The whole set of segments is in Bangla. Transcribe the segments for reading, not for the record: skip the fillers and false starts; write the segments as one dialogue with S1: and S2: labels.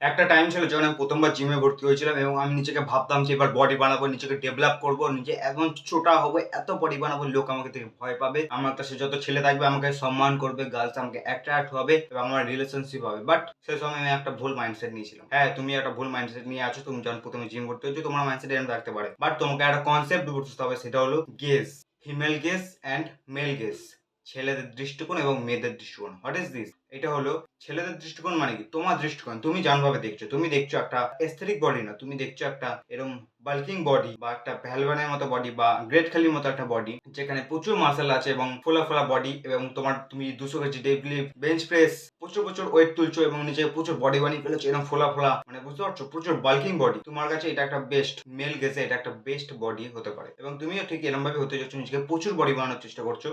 S1: একটা টাইম ছিল যখন আমি প্রথমবার জিমে ভর্তি হয়েছিলাম এবং আমি নিজেকে ভাবতাম যে এবার বডি বানাবো, নিজেকে ডেভেলপ করবো, নিজে এমন ছোটা হবো, এত বডি বানাবো, লোক আমাকে দেখে ভয় পাবে, আমার কাছে যত ছেলে থাকবে আমাকে সম্মান করবে, গার্লস আমাকে অ্যাট্রাক্ট হবে এবং আমার রিলেশনশিপ হবে। বাট সেই সময় আমি একটা ভুল মাইন্ডসেট নিয়েছিলাম। হ্যাঁ, তুমি একটা ভুল মাইন্ডসেট নিয়ে আছো। তুমি যখন প্রথমে জিম ভর্তি হয়েছো তোমার মাইন্ডসেট এরকম থাকতে পারে, বাট তোমাকে একটা কনসেপ্ট বুঝতে হবে, সেটা হলো gaze, female gaze and male gaze, ছেলেদের দৃষ্টিকোণ এবং মেয়েদের দৃষ্টিকোণ। What is this? এটা হলো ছেলেদের দৃষ্টিকোণ মানে কি? তোমার দৃষ্টিকোণ, তুমি জানভাবে দেখছো, তুমি দেখছো একটা এস্থেটিক বডি না, তুমি দেখছো একটা এরকম বাল্কিং বডি বা একটা ভ্যালভানের মতো বডি বা গ্রেট খালির মতো একটা বডি যেখানে প্রচুর মাসেল আছে এবং ফোলা ফোলা বডি, এবং তুমি 200 কেজি ডেডলিফট, বেঞ্চ প্রেস, প্রচুর প্রচুর ওয়েট তুলছো এবং নিজে প্রচুর বডি বানিয়ে ফেলেছো এরকম ফোলা ফোলা, মানে বুঝতে পারছো, প্রচুর বাল্কিং বডি। তোমার কাছে এটা একটা বেস্ট মেল গেজে, এটা একটা বেস্ট বডি হতে পারে এবং তুমিও ঠিক এরকম ভাবে হতে যাচ্ছ, নিজেকে প্রচুর বডি বানানোর চেষ্টা করছো,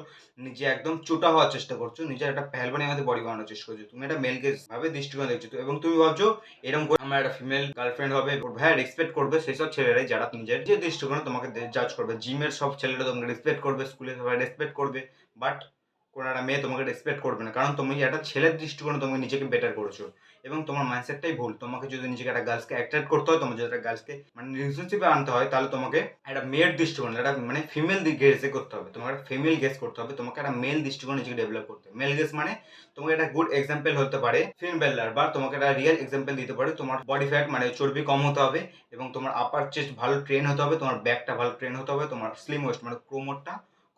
S1: নিজে একদম চোটা হওয়ার চেষ্টা করছো, নিজের একটা ভ্যালভানের মধ্যে বডি বানানোর চেষ্টা করছো, তুমি একটা মেল গেজ ভাবে দৃষ্টিকোণ দেখছো তো, এবং তুমি ভাবছো এরকম করে আমার একটা ফিমেল গার্লফ্রেন্ড হবে, ভাই রেসপেক্ট করবে সেসব ছেলেরাই যারা নিজের যে দৃষ্টিকোণে তোমাকে জাজ করবে। জিমের সব ছেলেরা তোমাকে রেসপেক্ট করবে, স্কুলে সবাই রেসপেক্ট করবে, বাট কোনো একটা মেয়ে তোমাকে রেসপেক্ট করবে না, কারণ তুমি একটা ছেলের দৃষ্টিকোণে তুমি নিজেকে বেটার করেছো এবং তোমার মাইন্ডসেটটাই ভুল। তোমাকে যদি নিজেকে একটা গার্লসকে অ্যাট্রাক্ট করতে হয়, তোমার যদি একটা গার্লসকে মানে রিলেশনশিপে আনতে হয়, তাহলে তোমাকে একটা মেয়ের দৃষ্টিকোণ, একটা মানে ফিমেল গেজে করতে হবে, তোমাকে একটা ফিমেল গেজ করতে হবে, তোমাকে একটা মেল দৃষ্টিকোণ নিজেকে ডেভেলপ করতে হবে। মেল গেজ মানে তোমাকে একটা গুড এক্সাম্পল হতে পারে ফিন বেলার, বা তোমাকে একটা রিয়েল এক্সাম্পল দিতে পারে তোমার বডি ফ্যাট মানে চর্বি কম হতে হবে এবং তোমার আপার চেস্ট ভালো ট্রেন হতে হবে, তোমার ব্যাকটা ভালো ট্রেন হতে হবে, তোমার স্লিম ওয়েস্ট মানে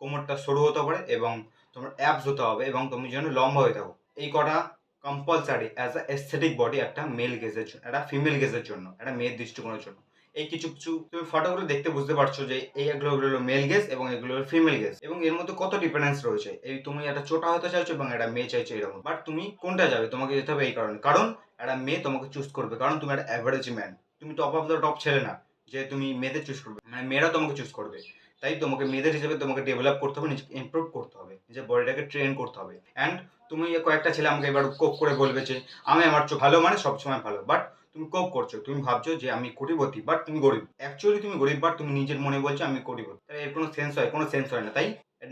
S1: কোমরটা সরু হতে পারে এবং তোমার অ্যাপস হতে হবে এবং তুমি যেন লম্বা হয়ে থাকো। এই কটা compulsory as a aesthetic body একটা মেল গেজের জন্য, একটা ফিমেল গেজের জন্য, একটা মেয়ের দৃষ্টিকোণের জন্য। এই কিছু কিছু তুমি ফটোগুলো দেখতে বুঝতে পারছো যে এগুলো হলো মেল গেজ এবং এগুলো হলো ফিমেল গেজ, এবং এর মধ্যে কত ডিফারেন্স রয়েছে। এই তুমি একটা ছোটা হতে চাইছো এবং একটা মেয়ে চাইছো এরকম, বাট তুমি কোনটা যাবে? তোমাকে যেতে হবে এই কারণে, কারণ একটা মেয়ে তোমাকে চুজ করবে, কারণ তুমি একটা অ্যাভারেজ ম্যান, তুমি টপ অফ দ্য টপ ছেলে না যে তুমি মেয়েদের চুজ করবে, মানে মেয়েরা তোমাকে চুজ করবে। তাই তোমাকে মেয়েদের হিসেবে তোমাকে ডেভেলপ করতে হবে, নিজেকে ইমপ্রুভ করতে হবে, নিজের বডিটাকে ট্রেন করতে হবে। অ্যান্ড তুমি কয়েকটা ছেলে আমাকে এবার কোপ করে বলবে যে আমি আমার চোখ ভালো মানে সবসময় ভালো, বাট তুমি কোপ করছো, তুমি ভাবছো যে আমি কোটিপতি, বাট তুমি গরিব। অ্যাকচুয়ালি তুমি গরিব, বাট তুমি নিজের মনে বলছো আমি কোটিপতি। তাই এর কোনো সেন্স হয়? কোনো সেন্স হয় না। তাই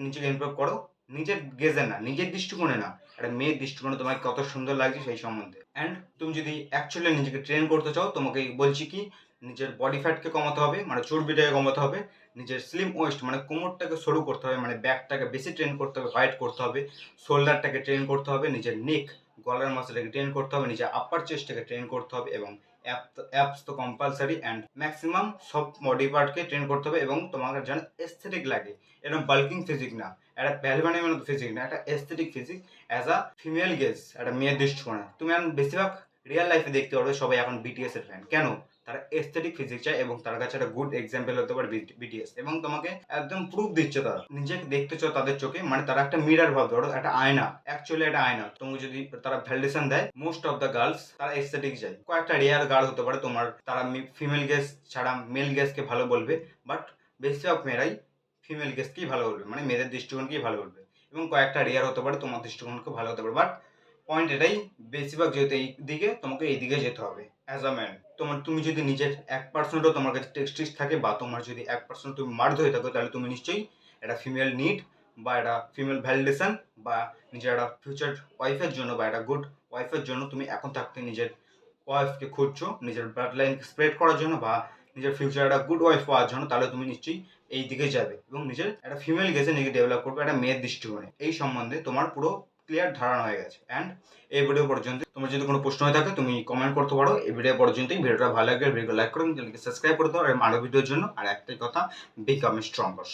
S1: নিজেকে ইমপ্রুভ করো, নিজের গেজে না, নিজের দৃষ্টিকোণে না, একটা মেয়ের দৃষ্টিকোণে তোমাকে কত সুন্দর লাগছে সেই সম্বন্ধে। অ্যান্ড তুমি যদি অ্যাকচুয়ালি নিজেকে ট্রেন করতে চাও, তোমাকে বলছি কি নিজের বডি ফ্যাটকে কমাতে হবে, মানে চর্বিটাকে কমাতে হবে, নিজের স্লিম ওয়েস্ট মানে কোমরটাকে সরু করতে হবে, মানে ব্যাকটাকে বেশি ট্রেন করতে হবে, হোয়াইট করতে হবে, শোল্ডারটাকে ট্রেন করতে হবে, নিজের নেক গলার মাসলটাকে ট্রেন করতে হবে, নিজের আপার চেস্টটাকে ট্রেন করতে হবে এবং অ্যাপস তো কম্পালসারি, অ্যান্ড ম্যাক্সিমাম সব বডি পার্টকে ট্রেন করতে হবে এবং তোমাকে যেন এস্থেটিক লাগে, এরকম বাল্কিং ফিজিক না, একটা প্যালভানের মতো ফিজিক না, একটা aesthetic physique as a female gaze, একটা মেয়ের দৃষ্টিকোণে। তুমি এখন বেশিরভাগ রিয়েল লাইফে দেখতে পারবে সবাই এখন বিটিএস এর ফ্যান। কেন? তারা এস্থেটিক ফিজিক চায় এবং তার কাছে একটা গুড এক্সাম্পল হতে পারে বিটিএস, এবং তোমাকে একদম প্রুফ দিচ্ছে তারা, নিজেকে দেখতেছো তাদের চোখে, মানে তারা একটা মিরার ভাব, ধরো একটা আয়না, অ্যাকচুয়ালি একটা আয়না। তোমাকে যদি তারা ভ্যালিডেশন দেয়, মোস্ট অফ দ্য গার্লস তারা এস্থেটিক চায়। কয়েকটা রেয়ার গার্ল হতে পারে তোমার, তারা ফিমেল গেজ ছাড়া মেল গেজকে ভালো বলবে, বাট বেশিরভাগ মেয়েরাই ফিমেল গেজকেই ভালো বলবে, মানে মেয়েদের দৃষ্টিকোণকেই ভালো বলবে, এবং কয়েকটা রেয়ার হতে পারে তোমার দৃষ্টিকোণকে ভালো হতে পারে। বাট পয়েন্ট এটাই, বেশিরভাগ যেহেতু এই দিকে, তোমাকে এই দিকে যেতে হবে অ্যাজ আ ম্যান। তুমি যদি নিজের 1%ও তোমার কাছে টেস্টিস থাকে, বা তোমার যদি 1% তুমি মার্দ হয়ে থাকো, তাহলে তুমি নিশ্চয়ই একটা ফিমেল নিড বা একটা ফিমেল ভ্যালিডেশন বা নিজের একটা ফিউচার ওয়াইফের জন্য বা একটা গুড ওয়াইফের জন্য তুমি এখন থাকতে নিজের ওয়াইফকে খুঁজছো, নিজের ব্লাড লাইনকে স্প্রেড করার জন্য বা নিজের ফিউচার একটা গুড ওয়াইফ পাওয়ার জন্য, তাহলে তুমি নিশ্চয়ই এই দিকে যাবে এবং নিজের একটা ফিমেল গেজে নিজেকে ডেভেলপ করবে একটা মেয়ের দৃষ্টিকোণে। এই সম্বন্ধে তোমার পুরো ক্লিয়ার ধারণা হয়ে গেছে। অ্যান্ড এই ভিডিও পর্যন্ত, তোমার যদি কোনো প্রশ্ন হয়ে থাকে তুমি কমেন্ট করতে পারো। এই ভিডিও পর্যন্তই। ভিডিওটা ভালো লাগলে ভিডিও লাইক করুন, চ্যানেলকে সাবস্ক্রাইব করে দাও আর আরো ভিডিওর জন্য। আর একটাই কথা, বিকাম স্ট্রঙ্গার।